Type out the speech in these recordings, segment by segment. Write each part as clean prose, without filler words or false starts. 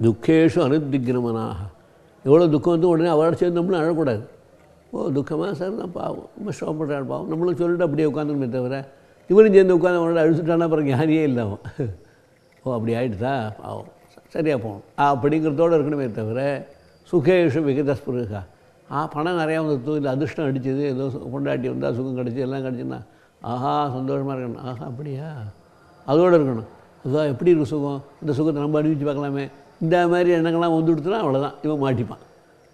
துக்கேஷு அனுத்விக்னமனாக. எவ்வளோ துக்கம் வந்து உடனே அவரோட சேர்ந்து நம்மளும் அழக்கூடாது. ஓ துக்கமாக சார் தான் பாவம், ரொம்ப சிரமப்படுறாரு பாவம், நம்மளும் சொல்லிட்டு அப்படியே உட்காந்துமே தவிர இவரும் சேர்ந்து உட்காந்து அவனோட அழுத்துட்டானா அப்புறம் ஞானியே இல்லாமல் ஓ அப்படி ஆகிடுதா பாவம் சரியாக போகணும் அப்படிங்கிறதோடு இருக்கணுமே தவிர சுகேஷு விகிதஸ்புருகா பணம் நிறையா வந்துட்டு இல்லை அதிர்ஷ்டம் அடிச்சது ஏதோ கொண்டாட்டி வந்தால் சுகம் கிடச்சி எல்லாம் கிடச்சின்னா ஆஹா சந்தோஷமாக இருக்கணும், ஆஹா அப்படியா அதோடு இருக்கணும். அதுதான் எப்படி இருக்கும் சுகம், இந்த சுகத்தை நம்ம அனுபவிச்சு பார்க்கலாமே, இந்த மாதிரி எண்ணங்கள்லாம் வந்து கொடுத்தனா அவ்வளோதான் இவன் மாட்டிப்பான்.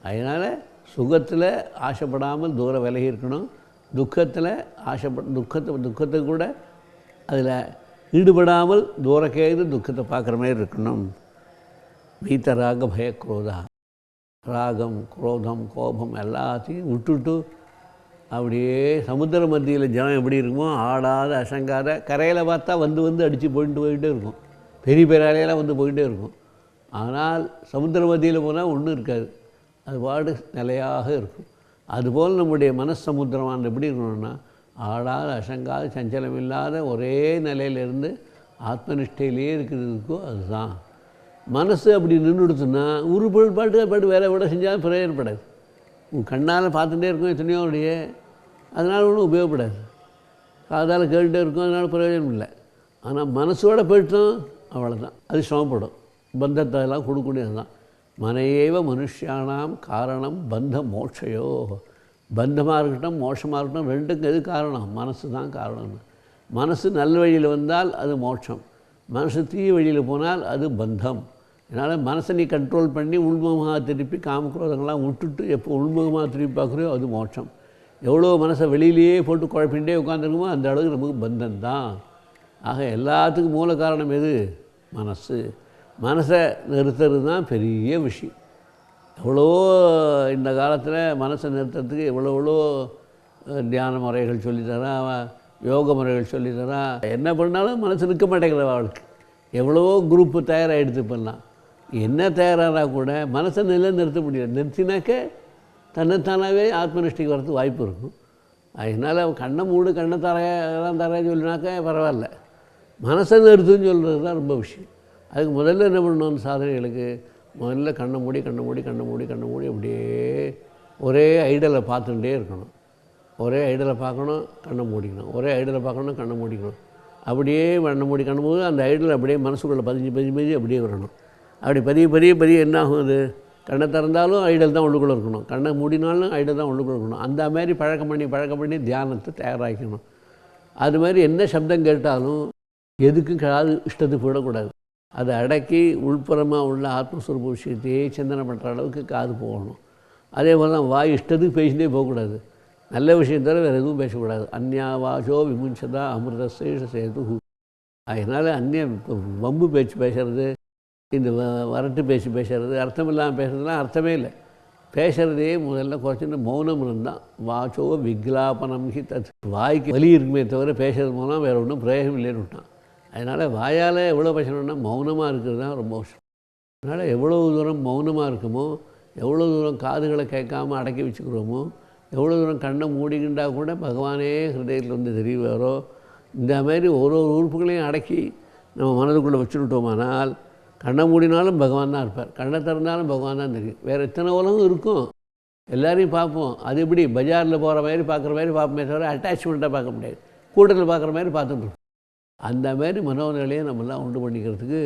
அதனால் சுகத்தில் ஆசைப்படாமல் தூரம் விலகி இருக்கணும், துக்கத்தில் துக்கத்தை கூட அதில் ஈடுபடாமல் தூரக்கேது துக்கத்தை பார்க்குற மாதிரி இருக்கணும். வீத்தராக பயக்ரோதா, ராகம் குரோதம் கோபம் எல்லாத்தையும் விட்டுட்டு அப்படியே சமுத்திர மத்தியில் ஜனம் எப்படி இருக்குமோ ஆடாத அசங்காத, கரையில் பார்த்தா வந்து அடித்து போயிட்டே இருக்கும், பெரிய பெரிய அலையெல்லாம் வந்து போயிட்டே இருக்கும். ஆனால் சமுத்திர மத்தியில் போனால் ஒன்றும் இருக்காது, அது பாடு நிலையாக இருக்கும். அதுபோல் நம்முடைய மனசமுத்திரமான எப்படி இருக்கணும்னா ஆடாத அசங்காத சஞ்சலம் இல்லாத ஒரே நிலையிலேருந்து ஆத்மனிஷ்டையிலே இருக்கிறதுக்கோ அதுதான். மனசு அப்படி நின்றுடுத்துன்னா ஒரு பாட்டு வேலை விட செஞ்சாலும் பிரயோஜனப்படாது. உன் கண்ணால் பார்த்துட்டே இருக்கும் எத்தனையோ உடைய, அதனால் ஒன்றும் உபயோகப்படாது. காதால் கேட்டுகிட்டே இருக்கும், அதனால் பிரயோஜனம் இல்லை. ஆனால் மனசோட போயிட்டோம் அவ்வளோதான், அது சிரமப்படும். பந்தத்தை எல்லாம் கொடுக்கக்கூடியது தான். மனையேவ மனுஷியானாம் காரணம் பந்த மோட்சையோ. பந்தமாக இருக்கட்டும் மோட்சமாக இருக்கட்டும் ரெண்டுக்கும் எது காரணம், மனசு தான் காரணம். மனசு நல்ல வழியில் வந்தால் அது மோட்சம், மனசு தீய வழியில் போனால் அது பந்தம். அதனால் மனசை நீ கண்ட்ரோல் பண்ணி உள்முகமாக திருப்பி காமக்ரோதங்கள்லாம் விட்டுட்டு எப்போ உள்முகமாக திருப்பி பார்க்குறியோ அது மோட்சம். எவ்வளோ மனசை வெளியிலேயே போட்டு குழப்பிகிட்டே உட்காந்துருக்குமோ அந்த அளவுக்கு நமக்கு பந்தம்தான். ஆக எல்லாத்துக்கும் மூல காரணம் எது, மனசு. மனசை நிறுத்துறது தான் பெரிய விஷயம். எவ்வளோ இந்த காலத்தில் மனசை நிறுத்துறதுக்கு எவ்வளோ தியான முறைகள் சொல்லித்தரான், யோக முறைகள் சொல்லித்தரான். என்ன பண்ணாலும் மனசு நிற்க மாட்டேங்கிற அவளுக்கு. எவ்வளோ குரூப்பு தயாராகிடுது இப்போல்லாம். என்ன தயாரானா கூட மனசை நிறுத்த முடியாது. நிறுத்தினாக்க தன்னைத்தானாவே ஆத்மனிஷ்டைக்கு வரதுக்கு வாய்ப்பு இருக்கும். அதனால் கண்ணை மூடு கண்ணை தரையெல்லாம் தரையை சொல்லினாக்கா பரவாயில்ல, மனசை நிறுத்துன்னு சொல்கிறது தான் ரொம்ப விஷயம். அதுக்கு முதல்ல என்ன பண்ணணும் சாதனைகளுக்கு, முதல்ல கண்ணை மூடி அப்படியே ஒரே ஐடலை பார்த்துட்டே இருக்கணும். ஒரே ஐடலை பார்க்கணும், கண்ணை மூடிக்கணும், ஒரே ஐடலை பார்க்கணும், கண்ணை மூடிக்கணும். அப்படியே கண்ணை மூடி அந்த ஐடல் அப்படியே மனசுக்குள்ளே பதிஞ்சு அப்படியே வரணும். அப்படி பதிய என்ன ஆகும், அது கண்ணை திறந்தாலும் ஐடல் தான் உள்ளுக்குள்ளே இருக்கணும், கண்ணை மூடினாலும் ஐடல் தான் உள்ளுக்குள்ளே இருக்கணும். அந்த மாதிரி பழக்கம் பண்ணி தியானத்தை தயாராக்கணும். அது மாதிரி என்ன சப்தம் கேட்டாலும் எதுக்கும் காது இஷ்டத்துக்கு போயிடக்கூடாது. அதை அடக்கி உள்புறமாக உள்ள ஆத்மஸ்வரூப விஷயத்தையே சிந்தனை பண்ணுற அளவுக்கு காது போகணும். அதே போல் தான் வாய் இஷ்டத்துக்கு பேசிகிட்டே போகக்கூடாது. நல்ல விஷயம் தவிர வேறு எதுவும் பேசக்கூடாது. அந்நியாவாசோ விமுஞ்சதா அமிர்தசேஷ சேது. அதனால் வம்பு பேச்சு பேசுறது, இந்த வரட்டு பேசுறது, அர்த்தம் இல்லாமல் பேசுறதுலாம் அர்த்தமே இல்லை. பேசுகிறதே முதல்ல குறைச்சிட்டு மௌனம் இருந்தால் வாச்சோ விக்லாபனம் ஹி தத். வாய்க்கு வலி இருக்குமே தவிர பேசுறது மூலம் வேறு ஒன்றும் பிரயோகம் இல்லைன்னு விட்டான். அதனால் வாயால் எவ்வளோ பேசணும்னா மௌனமாக இருக்கிறது தான் ரொம்ப அவசியம். அதனால் எவ்வளோ தூரம் மௌனமாக இருக்குமோ, எவ்வளோ தூரம் காதுகளை கேட்காமல் அடக்கி வச்சுக்கிறோமோ, எவ்வளோ தூரம் கண்ணை மூடிக்கிண்டா கூட பகவானே ஹிருதயத்தில் வந்து தெரிவாரோ, இந்த மாதிரி ஒரு உறுப்புகளையும் அடக்கி நம்ம மனதுக்குள்ளே வச்சுக்கிட்டோமானால் கண்ணை மூடினாலும் பகவான் தான் இருப்பார், கண்ணை திறந்தாலும் பகவான் தான் தெரியும். வேறு எத்தனை உலகம் இருக்கும், எல்லாரையும் பார்ப்போம். அது எப்படி பஜாரில் போகிற மாதிரி பார்க்குற மாதிரி பார்ப்போமே தவிர அட்டாச்மெண்ட்டாக பார்க்க முடியாது, கூட்டத்தில் பார்க்குற மாதிரி பார்த்துட்டு. அந்த மாதிரி மனோநிலையை நம்மளாம் உண்டு பண்ணிக்கிறதுக்கு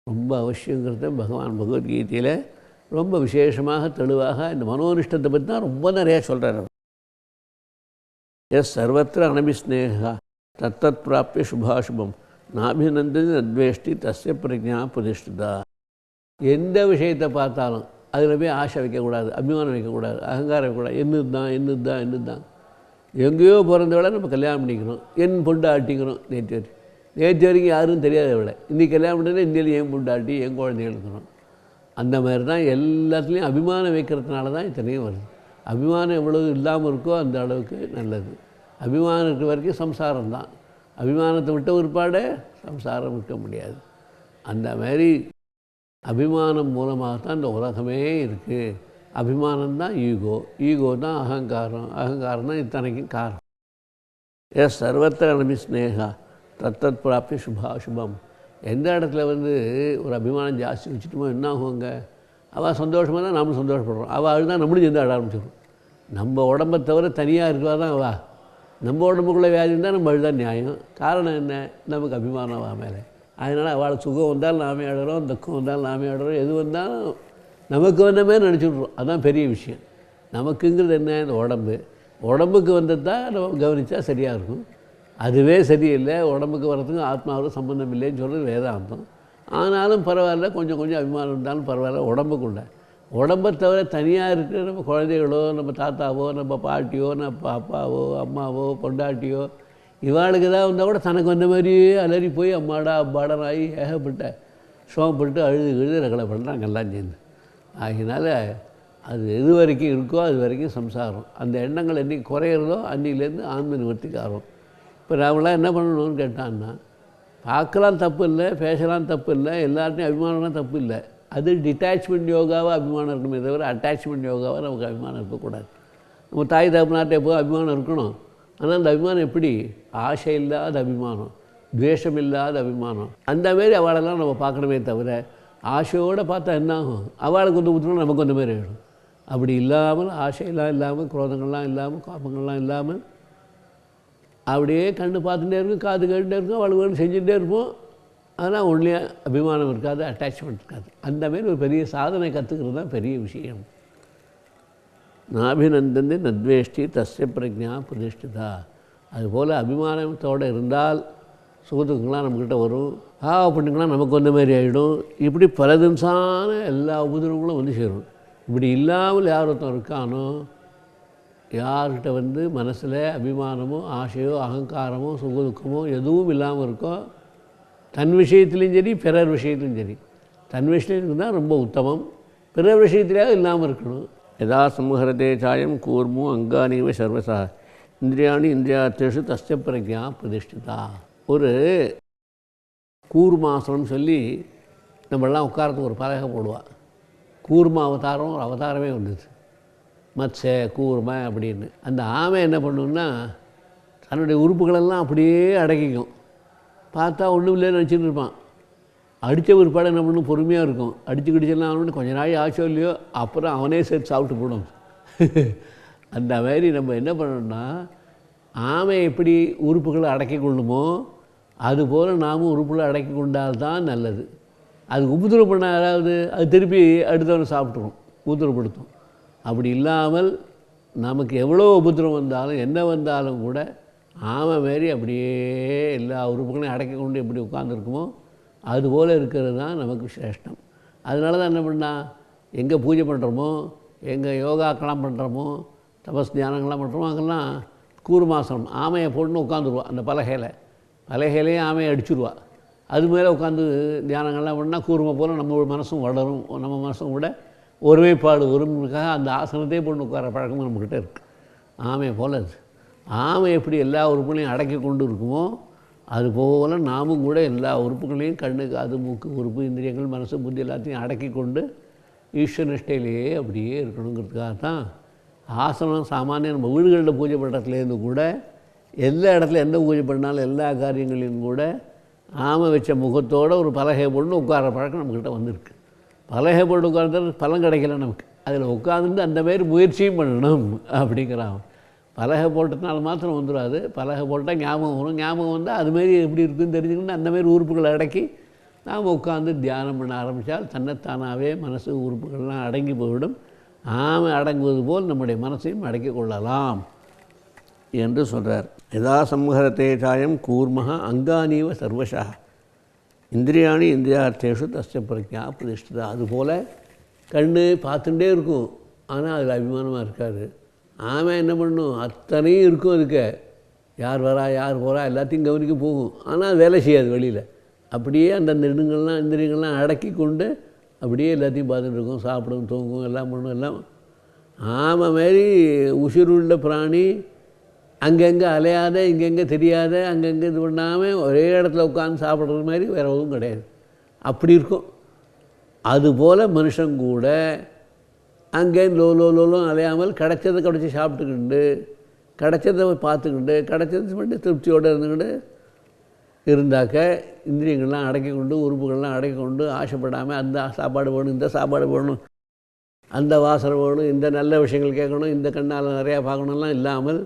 ரொம்ப அவசியங்கிறத பகவான் பகவத்கீதையில் ரொம்ப விசேஷமாக தெளிவாக இந்த மனோனிஷ்டத்தை பற்றி தான் ரொம்ப நிறையா சொல்கிறார். எஸ் சர்வத்திர அனபிஸ்நேகா தத்தத் பிராப்பிய சுபாசுபம் நாபிநந்தன் அத்வேஷ்டி தஸ்ய பிரஜா பிரதிஷ்டிதா. எந்த விஷயத்தை பார்த்தாலும் அதில் போய் ஆசை வைக்கக்கூடாது, அபிமானம் வைக்கக்கூடாது, அகங்காரம் வைக்கக்கூடாது. என்னது தான் எங்கேயோ பிறந்தவளை நம்ம கல்யாணம் பண்ணிக்கணும், என் பொண்டாட்டிக்கிறோம். நேற்று வரைக்கும் யாரும் தெரியாத விட இன்றைக்கி கல்யாணம் பண்ணுறது இந்தியில் என் பொண்டாட்டி என் குழந்தைகள் இருக்கிறோம். அந்த மாதிரி தான் எல்லாத்துலேயும் அபிமானம் வைக்கிறதுனால தான் இத்தனையும் வருது. அபிமானம் எவ்வளவு இல்லாமல் இருக்கோ அந்த அளவுக்கு நல்லது. அபிமானம் இருக்கிற வரைக்கும் சம்சாரம் தான். அபிமானத்தை விட்ட ஒருபாடு சம்சாரம் விற்க முடியாது. அந்த மாதிரி அபிமானம் மூலமாகத்தான் இந்த உலகமே இருக்குது. அபிமானம்தான் ஈகோ தான் அகங்காரம் தான் இத்தனைக்கும் காரணம். எஸ் சர்வத்திர அனபிஸ்நேகா தத்தத் பிராப்பிய சுபாசுபம் எந்த இடத்துல வந்து ஒரு அபிமானம் ஜாஸ்தி வச்சுட்டோமோ என்ன ஆகுங்க, அவள் சந்தோஷமாக தான் நாமளும் சந்தோஷப்படுறோம், அவள் அழுதான் நம்மளும் சேர்ந்து அழ ஆரம்பிச்சிடும். நம்ம உடம்பை தவிர தனியாக இருக்கிறா தான் அவள். நம்ம உடம்புக்குள்ளே வியாதி இருந்தால் நம்ம அழுதான் நியாயம். காரணம் என்ன, நமக்கு அபிமானம் அவள் மேலே. அதனால் அவளுக்கு சுகம் வந்தாலும் நாமே அழுகிறோம், துக்கம் வந்தாலும் நாமே அழுகிறோம், எது வந்தாலும் நமக்கு வந்த மாதிரி நினச்சிட்றோம். அதுதான் பெரிய விஷயம். நமக்குங்கிறது என்ன, இந்த உடம்புக்கு வந்தது தான் நம்ம கவனித்தா சரியாக இருக்கும். அதுவே சரியில்லை, உடம்புக்கு வர்றதுக்கும் ஆத்மாவுக்கும் சம்பந்தம் இல்லைன்னு சொல்கிறது வேதாந்தம். ஆனாலும் பரவாயில்ல, கொஞ்சம் கொஞ்சம் அபிமானம் இருந்தாலும் பரவாயில்ல. உடம்பை தவிர தனியாக இருக்கிற நம்ம குழந்தைகளோ, நம்ம தாத்தாவோ, நம்ம பாட்டியோ, நம்ம அப்பாவோ, அம்மாவோ, பொண்டாட்டியோ, இவாளுக்கு ஏதாவது வந்தால் கூட தனக்கு வந்த மாதிரியே அலறி போய் அம்மாடா அப்பாடன் ஆகி ஏகப்பட்ட சோகப்பட்டு அழுது ரகலை பண்ணுறாங்க எல்லாம் சேர்ந்து. ஆகினால அது எது வரைக்கும் இருக்கோ அது வரைக்கும் சம்சாரம். அந்த எண்ணங்கள் என்றைக்கு குறையிறதோ அன்றைக்கிலேருந்து ஆன்ம நிவர்த்திக்கு ஆகும். இப்போ நாமெல்லாம் என்ன பண்ணணும்னு கேட்டான்னா, பார்க்கலாம் தப்பு இல்லை, பேசலாம் தப்பு இல்லை, எல்லார்ட்டையும் அபிமானம்லாம் தப்பு இல்லை. அது டிட்டாச்மெண்ட் யோகாவாக அபிமானம் இருக்கணுமே தவிர அட்டாச்மெண்ட் யோகாவாக நமக்கு அபிமானம் இருக்கக்கூடாது. நம்ம தாய் தகப்பனார்ட்ட எப்போ அபிமானம் இருக்கணும். ஆனால் அந்த அபிமானம் எப்படி, ஆசை இல்லாத அபிமானம், துவேஷம் இல்லாத அபிமானம். அந்தமாரி அவளெல்லாம் நம்ம பார்க்கணுமே தவிர ஆசையோடு பார்த்தா என்ன ஆகும், அவளுக்கு வந்து ஊற்றணும், நமக்கு வந்த மாதிரி ஆகிடும். அப்படி இல்லாமல், ஆசையெல்லாம் இல்லாமல், குரோதங்கள்லாம் இல்லாமல், காப்பங்கள்லாம் இல்லாமல், அப்படியே கண்ணு பார்த்துட்டே இருக்கும், காது கேட்டுட்டே இருக்கும், அவளுக்கு வேணும் செஞ்சுட்டே இருப்போம். அதனால் ஒன்றிலே அபிமானம் இருக்காது, அட்டாச்மெண்ட் இருக்காது. அந்தமாரி ஒரு பெரிய சாதனை கற்றுக்கிறது தான் பெரிய விஷயம். நாபிநந்தந்தி நத்வேஷ்டி தஸ்ய பிரஜா பிரதிஷ்டிதா. அதுபோல் அபிமானத்தோடு இருந்தால் சுகத்துக்கெலாம் நம்மக்கிட்ட வரும், பாவப்பட்டுங்களாம் நமக்கு வந்த மாதிரி ஆகிடும். இப்படி பல தினசான எல்லா உபதிரவங்களும் வந்து சேரும். இப்படி இல்லாமல் யார் ஒருத்தன் இருக்கானோ, யார்கிட்ட வந்து மனசில் அபிமானமோ ஆசையோ அகங்காரமோ சுகதுக்கமோ எதுவும் இல்லாமல் இருக்கோ, தன் விஷயத்துலேயும் சரி பிறர் விஷயத்துலையும் சரி, தன் விஷயத்துக்கு தான் ரொம்ப உத்தமம், பிறர் விஷயத்திலேயே இல்லாமல் இருக்கணும். யதா சம்ஹரதே சாயம் கூர்மோ அங்கானீவ சர்வசா இந்திரியாணி இந்திரியார்த்தேஷு தஸ்ய பிரஜா பிரதிஷ்டிதா. ஒரு கூர்மாசனம் சொல்லி நம்மளாம் உட்காரத்துக்கு ஒரு பலகை போடுவாள். கூர்ம அவதாரம் ஒரு அவதாரமே வந்துச்சு, மத்ஸ்ய கூர்ம அப்படின்னு. அந்த ஆமை என்ன பண்ணுன்னா, தன்னுடைய உறுப்புகளெல்லாம் அப்படியே அடக்கிக்கும். பார்த்தா ஒன்றும் இல்லைன்னு நினச்சிட்டு இருப்பான். அடித்த பிற்பாடு என்ன பண்ணணும், பொறுமையாக இருக்கும். அடிச்சுக்கிடிச்செல்லாம் அவனு கொஞ்சம் நாள் ஆச்சோ இல்லையோ, அப்புறம் அவனே சேர்த்து சாப்பிட்டு போடும். அந்த மாதிரி நம்ம என்ன பண்ணணும்னா, ஆமை எப்படி உறுப்புகளை அடக்கி கொள்ளுமோ அதுபோல் நாமும் உறுப்புகளை அடக்கி கொண்டால்தான் நல்லது. அது உபதிரவம் பண்ண யாராவது அது திருப்பி அடுத்தவனை சாப்பிட்ருவோம், உபதிரவப்படுத்தும். அப்படி இல்லாமல் நமக்கு எவ்வளோ உபதிரவம் வந்தாலும் என்ன வந்தாலும் கூட ஆமை மாரி அப்படியே எல்லா உறுப்புகளையும் அடக்கி கொண்டு எப்படி உட்காந்துருக்குமோ அதுபோல் இருக்கிறது தான் நமக்கு சிரேஷ்டம். அதனால தான் என்ன பண்ணால், எங்கே பூஜை பண்ணுறோமோ, எங்கே யோகாக்கெல்லாம் பண்ணுறோமோ, தபஸ் தியானங்கள்லாம் பண்ணுறோமோ, அங்கெல்லாம் கூர்மாசனம் ஆமையை போட்டுன்னு உட்காந்துருவாள். அந்த பலகையிலையும் ஆமையை அடிச்சுடுவா. அது மேலே உட்காந்து தியானங்கள்லாம் பண்ணால் கூர்மை போல் நம்ம மனசும் வளரும், நம்ம மனசும் கூட ஒருமைப்பாடு வரும்னுக்காக அந்த ஆசனத்தையே போட்டு உட்கார பழக்கமும் நம்மக்கிட்ட இருக்குது. ஆமையை போல் அது. ஆமை எப்படி எல்லா உறுப்புகளையும் அடக்கி கொண்டு இருக்குமோ அதுபோல் நாமும் கூட எல்லா உறுப்புகளையும் கண்ணு காது மூக்கு உறுப்பு இந்திரியங்கள் மனசு புத்தி எல்லாத்தையும் அடக்கி கொண்டு ஈஸ்வர நிஷ்டையிலேயே அப்படியே இருக்கணுங்கிறதுக்காக தான் ஆசனம். சாமானியம் நம்ம வீடுகளில் பூஜை பண்ணுறதுலேருந்து கூட எல்லா இடத்துல எந்த பூஜை பண்ணாலும் எல்லா காரியங்களையும் கூட ஆமை வச்ச முகத்தோடு ஒரு பலகை போட்டு உட்கார பழக்கம் நம்மக்கிட்ட வந்திருக்கு. பலகை போட்டு உட்கார்ந்து பலன் கிடைக்கல நமக்கு, அதில் உட்காந்துட்டு அந்தமாரி முயற்சியும் பண்ணணும் அப்படிங்கிறான். பலகை போட்டதுனால மாத்திரம் வந்துடாது, பலகை போட்டால் ஞாபகம் வரும், ஞாபகம் வந்தால் அதுமாரி எப்படி இருக்குதுன்னு தெரிஞ்சுக்கிட்டு அந்தமாரி உறுப்புகளை அடக்கி நாம் உட்காந்து தியானம் பண்ண ஆரம்பித்தால் தன்னைத்தானாகவே மனசு உறுப்புகள்லாம் அடங்கி போய்விடும். ஆமை அடங்குவது போல் நம்முடைய மனசையும் அடக்கிக் கொள்ளலாம் என்று சொல்கிறார். யதா சம்ஹரதே சாயம் கூர்மஹ அங்கானீவ சர்வசா இந்திரியாணி இந்திரியார்த்தேஷு தஸ்ய பிரஜா பிரதிஷ்டிதா. அதுபோல் கண்ணு பார்த்துட்டே இருக்கும், ஆனால் அதில் அபிமானமாக இருக்காது. ஆமை என்ன பண்ணணும், அத்தனையும் இருக்கும், அதுக்கு யார் வரா யார் போகிறா எல்லாத்தையும் கவனிக்க போகும், ஆனால் வேலை செய்யாது வெளியில். அப்படியே அந்தந்த இந்திரியங்கள்லாம் அடக்கி கொண்டு அப்படியே எல்லாத்தையும் பார்த்துட்டு இருக்கும், சாப்பிடும் தூங்கும் எல்லாம் பண்ணும். எல்லாம் ஆமை மாரி உசிருள்ள பிராணி அங்கங்கே அலையாத, இங்கெங்கே தெரியாத, அங்கங்கே இது பண்ணாமல் ஒரே இடத்துல உட்காந்து சாப்பிட்றது மாதிரி வேறு எதுவும் கிடையாது, அப்படி இருக்கும். அதுபோல் மனுஷன் கூட அங்கேயும் லோலும் அலையாமல் கிடைச்சதை கிடைச்சி சாப்பிட்டுக்கிண்டு, கிடைச்சதை பார்த்துக்கிண்டு, கிடைச்சது பண்ணி திருப்தியோடு இருந்துக்கிட்டு இருந்தாக்க இந்திரியங்கள்லாம் அடக்கி கொண்டு உறுப்புகள்லாம் அடக்கி கொண்டு ஆசைப்படாமல் அந்த சாப்பாடு வேணும், இந்த சாப்பாடு வேணும், அந்த வாசனை வேணும், இந்த நல்ல விஷயங்கள் கேட்கணும், இந்த கண்ணால் நிறையா பார்க்கணும்லாம் இல்லாமல்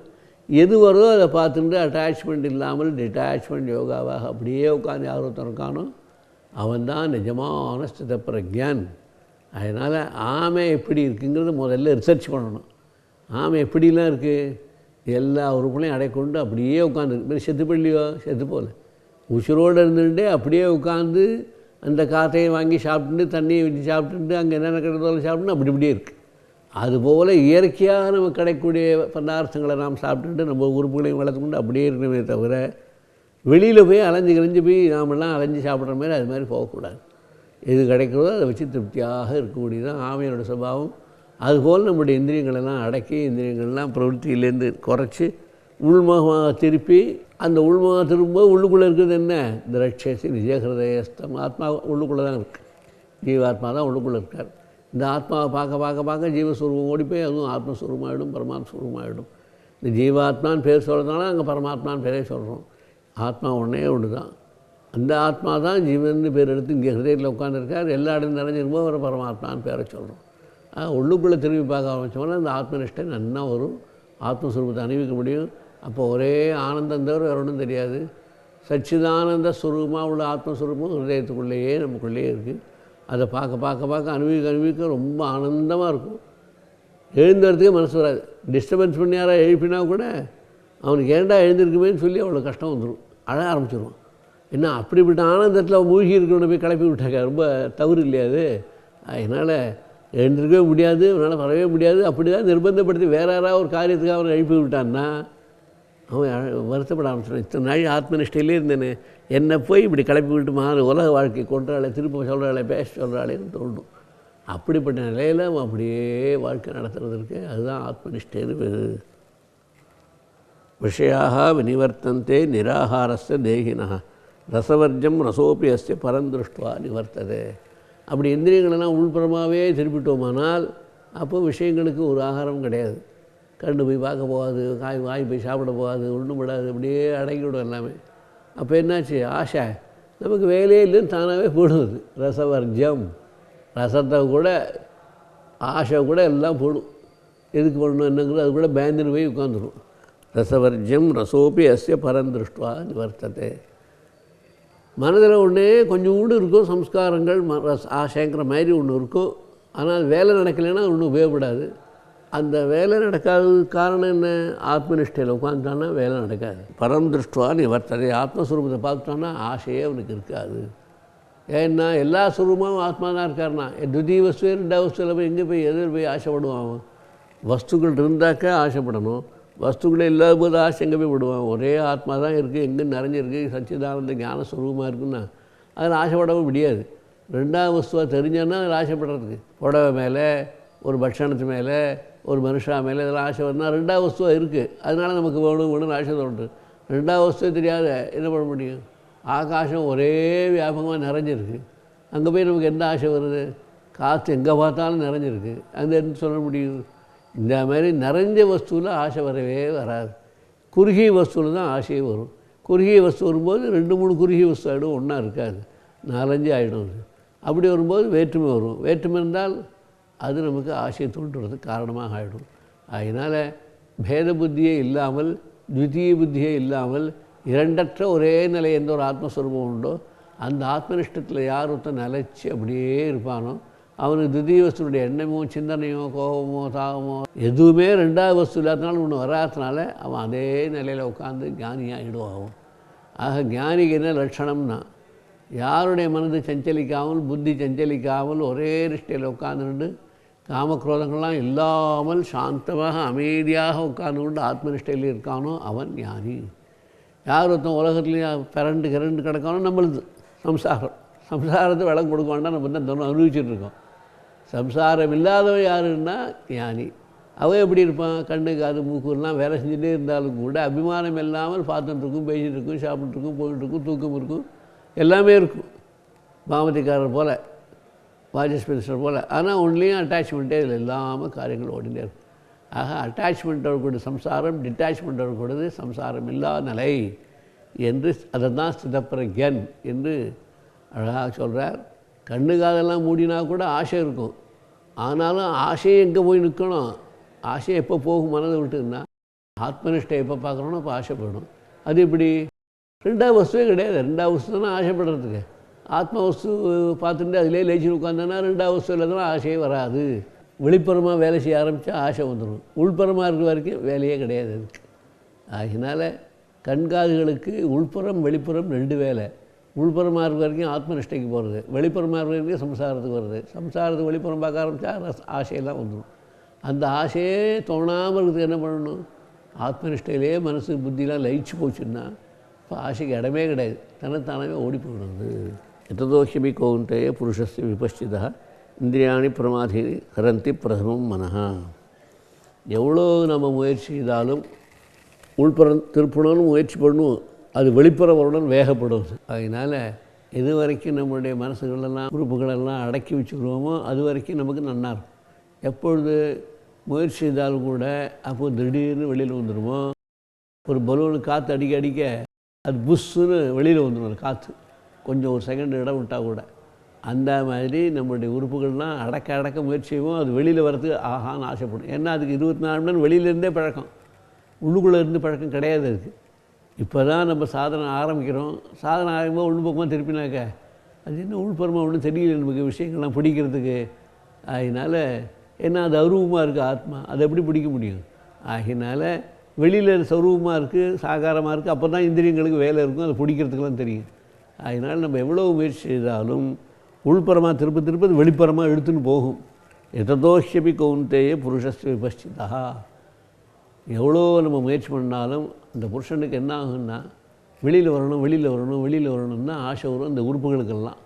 எது வருதோ அதை பார்த்துட்டு அட்டாச்மெண்ட் இல்லாமல் டிட்டாச்மெண்ட் யோகாவாக அப்படியே உட்காந்து யார் ஒருத்தன் இருக்கானோ அவன்தான் நிஜமான ஸ்தித பிரக்ஞான். அதனால் ஆமை எப்படி இருக்குங்கிறத முதல்ல ரிசர்ச் பண்ணணும். ஆமை எப்படிலாம் இருக்குது, எல்லா உறுப்புகளையும் அடைக்கொண்டு அப்படியே உட்காந்துருக்கு. செத்து பள்ளியோ செத்து போல உசுரோடு இருந்துகிட்டே அப்படியே உட்காந்து அந்த காற்றையை வாங்கி சாப்பிட்டுட்டு தண்ணியை வச்சு சாப்பிட்டுட்டு அங்கே என்னென்ன கிடைக்கிறதோ சாப்பிட்டுன்னு அப்படி இப்படியே இருக்குது. அதுபோல் இயற்கையாக நமக்கு கிடைக்கக்கூடிய பதார்த்தங்களை நாம் சாப்பிட்டுட்டு நம்ம உறுப்புகளையும் வளர்த்துக்கொண்டு அப்படியே இருக்கணுமே தவிர வெளியில் போய் அலைஞ்சு போய் நாமெல்லாம் அலைஞ்சு சாப்பிட்ற மாதிரி அது மாதிரி போகக்கூடாது. எது கிடைக்கிறதோ அதை வச்சு திருப்தியாக இருக்கக்கூடியது தான் ஆமையோட சுபாவம். அதுபோல் நம்முடைய இந்திரியங்களெல்லாம் அடக்கி இந்திரியங்கள்லாம் பிரவೃத்தியிலேருந்து குறைச்சி உள்முகமாக திருப்பி அந்த உள்முகம் திரும்பும்போது உள்ளுக்குள்ளே இருக்கிறது என்ன, திரட்சேசி நிஜஹிருதயஸ்தம். ஆத்மா உள்ளுக்குள்ளே தான் இருக்குது, ஜீவாத்மா தான் உள்ளுக்குள்ளே இருக்கார். இந்த ஆத்மாவை பார்க்க ஜீவஸ்வரூபம் ஓடி போய் அதுவும் ஆத்மஸ்வரூபமாகிடும், பரமாத்மஸ்வரூபமாகிடும். இந்த ஜீவாத்மான்னு பேர் சொல்கிறதுனால அங்கே பரமாத்மான்னு பேரே சொல்கிறோம். ஆத்மா ஒன்றே ஒன்று தான். அந்த ஆத்மா தான் ஜீவன் பேர் எடுத்து இங்கே ஹிருதயத்தில் உட்காந்துருக்கார். எல்லா இடம் நிறைஞ்சிருக்கும்போது ஒரு பரமாத்மான்னு பேரை சொல்கிறோம். உள்ளுக்குள்ளே திரும்பி பார்க்க ஆரம்பித்தோம்னா அந்த ஆத்மனிஷ்டை நன்னா வரும், ஆத்மஸ்வரூபத்தை அணிவிக்க முடியும். அப்போ ஒரே ஆனந்தம் தவிர வேறு ஒன்றும் தெரியாது. சச்சிதானந்த ஸ்வரூபமாக உள்ள ஆத்மஸ்வரூபம் ஹிருதயத்துக்குள்ளேயே நமக்குள்ளேயே இருக்குது. அதை பார்க்க அனுபவிக்க ரொம்ப ஆனந்தமாக இருக்கும். எழுந்துறதுக்கே மனசு வராது. டிஸ்டர்பன்ஸ் பண்ணி யாராவது எழுப்பினா கூட அவனுக்கு ஏண்டா எழுந்திருக்குமேன்னு சொல்லி அவ்வளோ கஷ்டம் வந்துடும், அழ ஆரம்பிச்சிடுவான். என்ன அப்படிப்பட்ட ஆனந்தத்தில் மூழ்கி இருக்கிறவனை போய் கிளப்பி விட்டாங்க, ரொம்ப தவறு இல்லையா அது? அதனால் எழுந்திருக்கவே முடியாது, அவனால் வரவே முடியாது. அப்படி தான் நிர்பந்தப்படுத்தி வேறு யாராவது ஒரு காரியத்துக்காக அவனை எழுப்பி விட்டான்னா அவன் வருத்தப்பட ஆரம்பிச்சிடும். இத்தனை நாள் ஆத்மனிஷ்டையிலே இருந்தேனே, என்னை போய் இப்படி கிளப்பி விட்டு உலக வாழ்க்கை கொண்டாளே, திரும்ப சொல்கிறாளே, பேச சொல்கிறாளேன்னு தோணும். அப்படிப்பட்ட நிலையில் அவன் அப்படியே வாழ்க்கை நடத்துறதுக்கு அதுதான் ஆத்மனிஷ்டைன்னு பேர். விஷயாக வினிவர்த்தந்தே நிராகாரஸ்ய தேகினா ரசவர்ஜம் ரசோபி அஸ்ய பரந்திருஷ்டுவா நிவர்த்ததே. அப்படி இந்திரியங்களெல்லாம் உள்புறமாகவே திருப்பிட்டோமானால் அப்போ விஷயங்களுக்கு ஒரு ஆகாரம் கிடையாது. கண்டு போய் பார்க்க போகாது, வாய் போய் சாப்பிட போகாது, ஒன்றும் படாது, அப்படியே அடங்கிவிடும் எல்லாமே. அப்போ என்னாச்சு, ஆசை நமக்கு வேலையே இல்லைன்னு தானாகவே போடுவது. ரசவர்ஜம், ரசத்தை கூட ஆசை கூட எல்லாம் போடும். எதுக்கு போடணும் என்னங்கிறது அது கூட பயந்துன்னு போய் உட்காந்துடும். ரசவர்ஜம் ரசோபி அஸ்ய பரந்திருஷ்டுவா நிவர்த்ததே. மனதில் ஒன்றே கொஞ்சம் கூட இருக்கும் சம்ஸ்காரங்கள், ஆசைங்கிற மாதிரி ஒன்று இருக்கும். ஆனால் வேலை நடக்கலைன்னா ஒன்றும் உபயோகப்படாது. அந்த வேலை நடக்காததுக்கு காரணம் என்ன, ஆத்மனிஷ்டையில் உட்காந்துட்டான்னா வேலை நடக்காது. பரம் திருஷ்டுவா நிவர்த்ததே. ஆத்மஸ்வரூபத்தை பார்த்துட்டான்னா ஆசையே அவனுக்கு இருக்காது. ஏன்னா எல்லா ஸ்வரூபமும் ஆத்மா தான் இருக்காருனா, துதிய வஸ்து ரெண்டாவது வஸ்துவில் போய் எங்கே போய் எதில் போய் ஆசைப்படுவான் அவன்? வஸ்துக்கள் இருந்தாக்க ஆசைப்படணும், வஸ்துக்களே இல்லாத போது ஆசை எங்கே போய் விடுவான்? ஒரே ஆத்மா தான் இருக்குது, எங்கே நிறைஞ்சிருக்கு, சச்சிதானந்த ஞான ஸ்வரூபமாக இருக்குன்னா அதில் ஆசைப்படவும் முடியாது. ரெண்டாவது வஸ்துவாக தெரிஞ்சான்னா அதில் ஆசைப்படுறதுக்கு, புடவை மேலே, ஒரு பட்சணத்து மேலே, ஒரு மனுஷா மேலே இதெல்லாம் ஆசை வரணும்னா ரெண்டாவது வஸ்துவாக இருக்குது. அதனால் நமக்கு வேணும்னு ஆசை தோன்று. ரெண்டாவது வஸ்துவே தெரியாத என்ன பண்ண முடியும்? ஆகாசம் ஒரே வியாபகமாக நிறைஞ்சிருக்கு, அங்கே போய் நமக்கு எந்த ஆசை வருது? காற்று எங்கே பார்த்தாலும் நிறைஞ்சிருக்கு, அந்த என்ன சொல்ல முடியும்? இந்த மாதிரி நிறைஞ்ச வஸ்துவில் ஆசை வரவே வராது. குறுகிய வஸ்துவில் தான் ஆசையே வரும். குறுகிய வஸ்து வரும்போது 2-3 குறுகிய வஸ்து ஆகிடும், ஒன்றா இருக்காது, 4-5 ஆகிடும். அப்படி வரும்போது வேற்றுமை வரும். வேற்றுமை இருந்தால் அது நமக்கு ஆசையை தூண்டுறதுக்கு காரணமாக ஆகிடும். அதனால் பேத புத்தியே இல்லாமல், த்விதீய புத்தியே இல்லாமல், இரண்டற்ற ஒரே நிலை எந்த ஒரு ஆத்மஸ்வரூபம் உண்டோ அந்த ஆத்மனிஷ்டத்தில் யார் ஒருத்தன் நிலைச்சி அப்படியே இருப்பானோ அவனுக்கு த்விதீய வஸ்துடைய எண்ணமோ சிந்தனையோ கோபமோ தாகமோ எதுவுமே ரெண்டாவது வஸ்து இல்லாதனால ஒன்று வராதனால அவன் அதே நிலையில் உட்காந்து ஞானியாகிடுவான். ஆக ஞானிக்கு என்ன லட்சணம்னா, யாருடைய மனது சஞ்சலிக்காமல், புத்தி சஞ்சலிக்காமல் ஒரே நிஷ்டையில் உட்காந்துட்டு காமக்ரோதங்கள்லாம் இல்லாமல் சாந்தமாக அமைதியாக உட்கார்ந்து கொண்டு ஆத்மனிஷ்டையில் இருக்கானோ அவன் ஞானி. யார் ஒருத்தன் உலகத்துலேயும் பிறண்டு கிடக்கானோ நம்மளுது சம்சாரத்தை விளக்கம் கொடுக்க வேண்டாம், நம்ம தான் தோணும் அனுபவிச்சுட்ருக்கோம். சம்சாரம் இல்லாதவன் யாருன்னா ஞானி. அவன் எப்படி இருப்பான்? கண்ணு காது மூக்குலாம் வேலை செஞ்சுட்டே இருந்தாலும் கூட அபிமானம் இல்லாமல் பார்த்துட்டுருக்கும், பேசிகிட்டு இருக்கும், சாப்பிட்டுருக்கும், போயிட்டுருக்கும், தூக்கம் இருக்கும், எல்லாமே இருக்கும். பாமதிக்காரர் போல், வாஜஸ்பேஸ்வர் போல். ஆனால் ஒன்லேயும் அட்டாச்மெண்ட்டே இதில் இல்லாமல் காரியங்கள் ஓடினே இருக்கும். ஆக அட்டாச்மெண்ட்டோட கூட சம்சாரம், டிட்டாச்மெண்ட்டோட கூடது சம்சாரம் இல்லாத நிலை. என்று அதை தான் ஸ்திதப்பிரக்யன் என்று அழகாக சொல்கிறார். கண்ணு காதெல்லாம் மூடினா கூட ஆசை இருக்கும். ஆனாலும் ஆசையை எங்கே போய் நிற்கணும்? ஆசை எப்போ போகும் மனதை விட்டுன்னா ஆத்மனிஷ்டை எப்போ பார்க்குறோன்னா அப்போ ஆசைப்படணும். அது இப்படி ரெண்டாவது வஸ்துவே கிடையாது. ரெண்டாவது வஸ்து தானே ஆசைப்படுறதுக்கு. ஆத்ம வஸ்து பார்த்துட்டு அதிலே லேச்சின்னு உட்காந்தோன்னா ரெண்டாவது வஸ்துவில் தான் ஆசையே வராது. வெளிப்புறமாக வேலை செய்ய ஆரம்பித்தா ஆசை வந்துடும். உள்புறமாக இருக்கிற வரைக்கும் வேலையே கிடையாது அதுக்கு. அதனால் கண்காதுகளுக்கு உள்புறம் வெளிப்புறம் ரெண்டு வேலை. உள்புறமாக இருக்கிற வரைக்கும் ஆத்மனிஷ்டைக்கு போகிறது, வெளிப்புறமாக இருக்கிற வரைக்கும் சம்சாரத்துக்கு வருது. சம்சாரத்துக்கு வெளிப்புறம் பார்க்க ஆரம்பித்தா ஆசையெல்லாம் வந்துடும். அந்த ஆசையே தோணாமல் இருக்கிறதுக்கு என்ன பண்ணணும்? ஆத்மனிஷ்டையிலே மனசு புத்தியெலாம் லயிச்சு போச்சுன்னா இப்போ ஆசைக்கு இடமே கிடையாது. தனத்தானவே ஓடி போயிடுது. எததோஷமி கௌந்தேய புருஷஸ்ய விபஷ்சிதா இந்திரியாணி பிரமாதீனி ஹரந்தி பிரதமம் மனஹா. எவ்வளோ நம்ம முயற்சி செய்தாலும் உள்புறம் திருப்பணும்னு முயற்சி பண்ணணும், அது வெளிப்புறம் வரணும்னு வேகப்படும். அதனால் எது வரைக்கும் நம்மளுடைய மனசுகளெல்லாம் உறுப்புகளெல்லாம் அடக்கி வச்சுக்கிறோமோ அது வரைக்கும் நமக்கு நன்னா இருக்கும். எப்பொழுது முயற்சி செய்தாலும் கூட அப்போது திடீர்னு வெளியில் வந்துடுமோ. ஒரு பலூனு காற்று அடிக்க அடிக்க அது புஷ்ஷுன்னு வெளியில் வந்துடும் காற்று, கொஞ்சம் ஒரு செகண்ட் இடம் விட்டால் கூட. அந்த மாதிரி நம்மளுடைய உறுப்புகள்லாம் அடக்க அடக்க முயற்சி செய்வோம், அது வெளியில் வரதுக்கு ஆகான்னு ஆசைப்படும். ஏன்னா அதுக்கு 24 மணி நேரம் வெளியிலேருந்தே பழக்கம், உள்ளுக்குள்ளே இருந்து பழக்கம் கிடையாது அதுக்கு. இப்போ தான் நம்ம சாதனை ஆரம்பிக்கிறோம். சாதனை ஆரம்பிக்கும்போது உள்பக்கமாக திருப்பினாக்க அது என்ன உள்புறமாக ஒன்றும் தெரியல நமக்கு விஷயங்கள்லாம் பிடிக்கிறதுக்கு. அதனால் ஏன்னா அது அருவமாக இருக்குது ஆத்மா, அதை எப்படி பிடிக்க முடியும்? ஆகினால வெளியில் சரூபமாக இருக்குது, சாகாரமாக இருக்குது, அப்போ தான் இந்திரியங்களுக்கு வேலை இருக்கும், அதை பிடிக்கிறதுக்கெல்லாம் தெரியும். அதனால் நம்ம எவ்வளோ முயற்சி செய்தாலும் உள்புறமாக திருப்ப திருப்ப அது வெளிப்புறமாக எடுத்துன்னு போகும். எததோஷமி கௌந்தேய புருஷஸ்ய விபஷ்சிதா. எவ்வளோ நம்ம முயற்சி பண்ணாலும் அந்த புருஷனுக்கு என்ன ஆகுன்னா வெளியில் வரணும் வெளியில் வரணும் வெளியில் வரணும்னா ஆசை வரும். அந்த உறுப்புகளுக்கெல்லாம்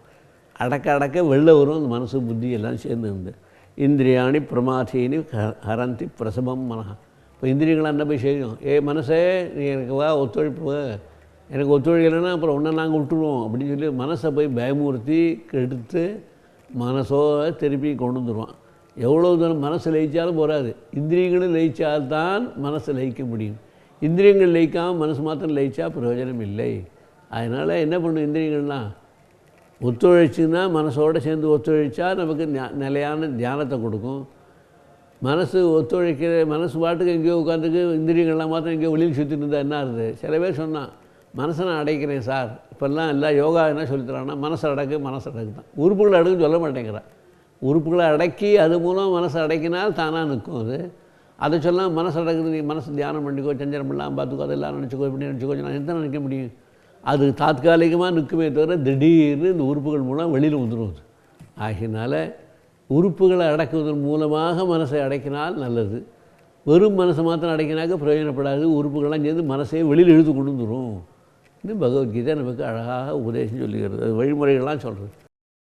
அடக்க அடக்க வெளில வரும். அந்த மனசு புத்தி எல்லாம் சேர்ந்து இருந்து இந்திரியாணி பிரமாதீனி ஹரந்தி பிரசபம் மனஹா. இப்போ இந்திரியங்களாக என்ன போய் செய்யும்? மனசே நீ எனக்கு வா ஒத்துழைப்பு, எனக்கு ஒத்துழைக்கலைன்னா அப்புறம் ஒன்றை நாங்கள் விட்டுருவோம் அப்படின்னு சொல்லி மனசை போய் பயமுறுத்தி கெடுத்து மனசோட திருப்பி கொண்டு வந்துடுவான். எவ்வளோ தூரம் மனசு லயிச்சாலும் போகாது, இந்திரியங்களும் லயிச்சால்தான் மனசை லயிக்க முடியும். இந்திரியங்கள் லயிக்காமல் மனசு மாத்திரம் லயிச்சா பிரயோஜனம் இல்லை. அதனால் என்ன பண்ணும்? இந்திரியங்கள்லாம் ஒத்துழைச்சுன்னா மனசோடு சேர்ந்து ஒத்துழைச்சா நமக்கு நிலையான தியானத்தை கொடுக்கும். மனசு ஒத்துழைக்கிற மனசு பாட்டுக்கு எங்கேயோ உட்காந்துக்கு இந்திரியங்கள்லாம் மாத்திரம் எங்கேயோ வெளியில் சுற்றிட்டு இருந்தால் என்ன ஆகுது? சில பேர் சொன்னான் மனசை நான் அடைக்கிறேன் சார். இப்போல்லாம் எல்லா யோகா என்ன சொல்லித்தரான்னா மனசை அடக்கு மனசை அடக்கு தான். உறுப்புகளை அடக்குன்னு சொல்ல மாட்டேங்கிறான். உறுப்புகளை அடக்கி அது மூலம் மனசை அடக்கினால் தானாக நிற்கும். அது அதை சொல்லாம் மனசு அடக்குது, நீ மனசு தியானம் பண்ணிக்கோ, சஞ்சலம் பண்ணலாம் பார்த்துக்கோ, அதெல்லாம் நினச்சிக்கோ, இப்படி நினச்சிக்கோ, நான் எந்த நினைக்க முடியும்? அது தாத்காலிகமாக நிற்குமே தவிர திடீர்னு இந்த உறுப்புகள் மூலம் வெளியில் வந்துடும். ஆகினால உறுப்புகளை அடக்குவதன் மூலமாக மனசை அடக்கினால் நல்லது. வெறும் மனசை மாத்திரம் அடக்கினாக்க பிரயோஜனப்படாது. உறுப்புகள்லாம் சேர்ந்து மனசையே வெளியில் இழுத்து கொண்டு வந்துடும். இன்னும் பகவத்கீதை நமக்கு அழகாக உபதேசம் சொல்லுகிறது. அது வழிமுறைகள்லாம் சொல்கிறது.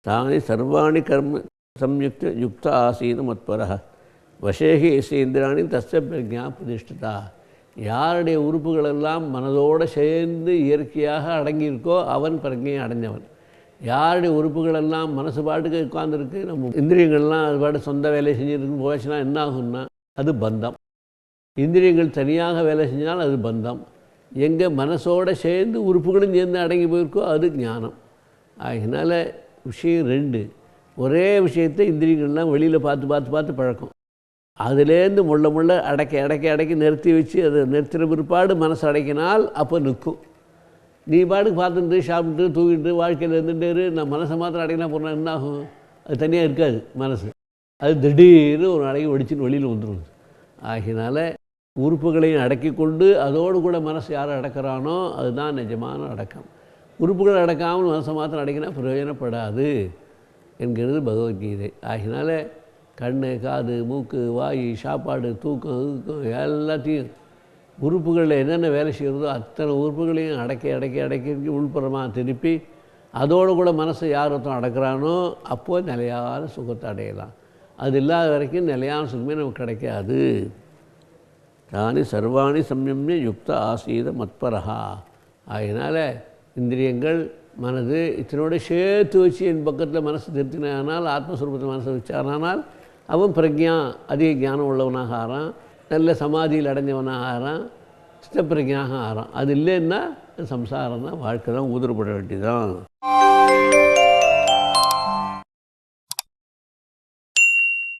தானே சர்வாணி கர்ம சம்யுக்த யுக்த ஆசீன மத்பரா வசேகி இந்திராணி தஸ்ய பிரஜா பிரதிஷ்டிதா. யாருடைய உறுப்புகளெல்லாம் மனதோடு சேர்ந்து இயற்கையாக அடங்கியிருக்கோ அவன் பிரஜையை அடைஞ்சவன். யாருடைய உறுப்புகளெல்லாம் மனசு பாட்டுக்கு உட்காந்துருக்கு, நம்ம இந்திரியங்கள்லாம் அது பாட்டு சொந்த வேலையை செஞ்சுருக்கு போச்சுன்னா என்ன ஆகும்னா அது பந்தம். இந்திரியங்கள் தனியாக வேலை செஞ்சாலும் அது பந்தம். எங்கே மனசோடு சேர்ந்து உறுப்புகளும் சேர்ந்து அடங்கி போயிருக்கோ அது ஞானம். அதனால விஷயம் ரெண்டு. ஒரே விஷயத்தை இந்திரியங்கள்லாம் வெளியில் பார்த்து பார்த்து பார்த்து பழக்கம். அதுலேருந்து முள்ள முள்ள அடக்கி அடக்கி அடக்கி நிறுத்தி வச்சு அதை நிறுத்துகிற பிற்பாடு மனசு அடக்கினால் அப்போ நிற்கும். நீ பாட்டுக்கு பார்த்துட்டு சாப்பிட்டு தூக்கிட்டு வாழ்க்கையில் இருந்துட்டு நான் மனசை மாத்திரம் அடக்கினா போனால் என்ன ஆகும்? அது தனியாக இருக்காது மனசு. அது திடீர்னு ஒரு அடக்கி ஒடிச்சின்னு வெளியில் வந்துடும். ஆகினால உறுப்புகளையும் அடக்கி கொண்டு அதோடு கூட மனசு யார் அடக்கிறானோ அதுதான் நிஜமான அடக்கம். உறுப்புகளை அடக்காமல் மனசை மாத்திரம் அடக்கினா பிரயோஜனப்படாது என்கிறது பகவத்கீதை. ஆகினால கண், காது, மூக்கு, வாய், சாப்பாடு, தூக்கம் எல்லாத்தையும் உறுப்புகளில் என்னென்ன வேலை செய்கிறதோ அத்தனை உறுப்புகளையும் அடக்கி அடக்கி அடக்கி உள்புறமாக திருப்பி அதோடு கூட மனசை யார் ஒருத்தன் அடக்கிறானோ அப்போது நிலையான சுகத்தை அடையலாம். அது இல்லாத வரைக்கும் நிலையான சுகமே நமக்கு கிடைக்காது. தானி சர்வாணி சம்யம்ய யுக்த ஆசீத மத்பரஹா. அதனால் இந்திரியங்கள் மனது இத்தனோட சேர்த்து வச்சு என் பக்கத்தில் மனசு திருத்தினால் ஆத்மஸ்வரூபத்தில் மனசை வச்சானால் அவன் பிரஜா அதிக ஞானம் உள்ளவனாக ஆகிறான், நல்ல சமாதியில் அடைஞ்சவனாக ஆகிறான், சித்தப்பிரஜாக ஆகிறான். அது இல்லைன்னா சம்சாரம் தான், வாழ்க்கை தான், ஊதுறப்பட வேண்டியதான்.